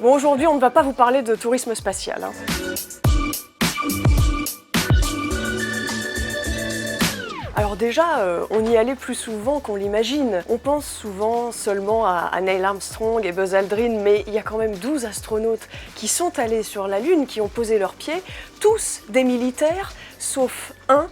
Bon, aujourd'hui, on ne va pas vous parler de tourisme spatial, hein. Alors déjà, on y allait plus souvent qu'on l'imagine. On pense souvent seulement à Neil Armstrong et Buzz Aldrin, mais il y a quand même 12 astronautes qui sont allés sur la Lune, qui ont posé leurs pieds, tous des militaires, sauf un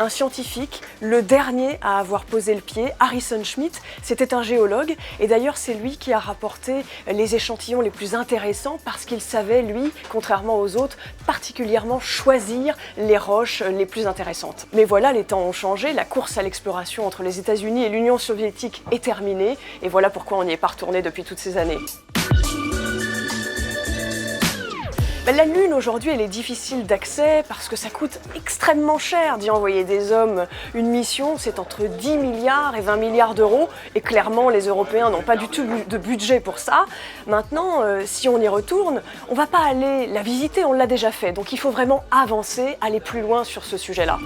scientifique, le dernier à avoir posé le pied, Harrison Schmitt. C'était un géologue et d'ailleurs c'est lui qui a rapporté les échantillons les plus intéressants parce qu'il savait, lui, contrairement aux autres, particulièrement choisir les roches les plus intéressantes. Mais voilà, les temps ont changé, la course à l'exploration entre les États-Unis et l'Union soviétique est terminée et voilà pourquoi on n'y est pas retourné depuis toutes ces années. La Lune aujourd'hui elle est difficile d'accès parce que ça coûte extrêmement cher d'y envoyer des hommes. Une mission c'est entre 10 milliards et 20 milliards d'euros et clairement les Européens n'ont pas du tout de budget pour ça. Maintenant si on y retourne, on va pas aller la visiter, on l'a déjà fait. Donc il faut vraiment avancer, aller plus loin sur ce sujet-là.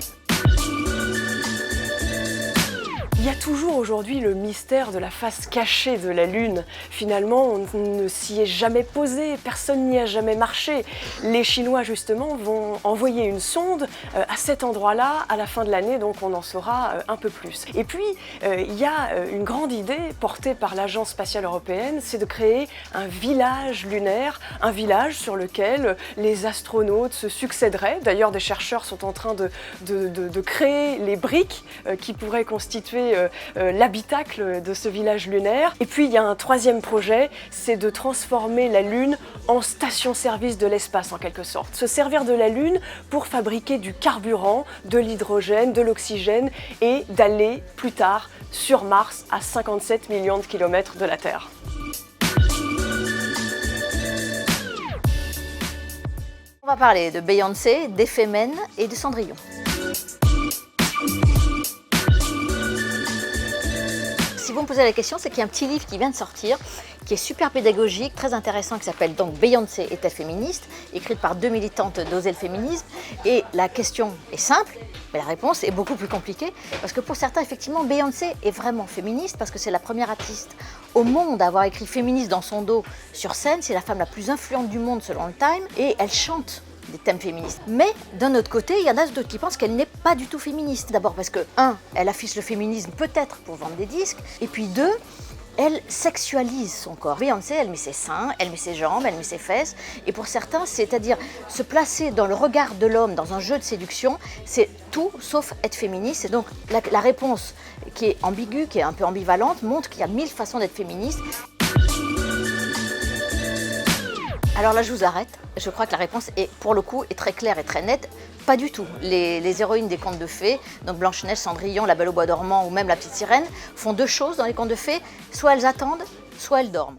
Il y a toujours aujourd'hui le mystère de la face cachée de la Lune. Finalement, on ne s'y est jamais posé, personne n'y a jamais marché. Les Chinois, justement, vont envoyer une sonde à cet endroit-là à la fin de l'année, donc on en saura un peu plus. Et puis, il y a une grande idée portée par l'Agence spatiale européenne, c'est de créer un village lunaire, un village sur lequel les astronautes se succéderaient. D'ailleurs, des chercheurs sont en train de créer les briques qui pourraient constituer l'habitacle de ce village lunaire. Et puis il y a un troisième projet, c'est de transformer la Lune en station-service de l'espace en quelque sorte. Se servir de la Lune pour fabriquer du carburant, de l'hydrogène, de l'oxygène et d'aller plus tard sur Mars à 57 millions de kilomètres de la Terre. On va parler de Beyoncé, d'Éphémène et de Cendrillon. Si vous me posez la question, c'est qu'il y a un petit livre qui vient de sortir, qui est super pédagogique, très intéressant, qui s'appelle donc Beyoncé est-elle féministe, écrite par 2 militantes d'Oser le féminisme. Et la question est simple, mais la réponse est beaucoup plus compliquée, parce que pour certains, effectivement, Beyoncé est vraiment féministe, parce que c'est la première artiste au monde à avoir écrit féministe dans son dos sur scène. C'est la femme la plus influente du monde selon le Time, et elle chante des thèmes féministes. Mais d'un autre côté, il y en a d'autres qui pensent qu'elle n'est pas du tout féministe. D'abord parce que, elle affiche le féminisme peut-être pour vendre des disques, et puis 2, elle sexualise son corps. Beyoncé, elle met ses seins, elle met ses jambes, elle met ses fesses, et pour certains, c'est-à-dire se placer dans le regard de l'homme dans un jeu de séduction, c'est tout sauf être féministe. Et donc la réponse qui est ambiguë, qui est un peu ambivalente, montre qu'il y a 1000 façons d'être féministe. Alors là, je vous arrête. Je crois que la réponse est, pour le coup, est très claire et très nette. Pas du tout. Les héroïnes des contes de fées, donc Blanche-Neige, Cendrillon, La Belle au bois dormant ou même La Petite Sirène, font 2 choses dans les contes de fées. Soit elles attendent, soit elles dorment.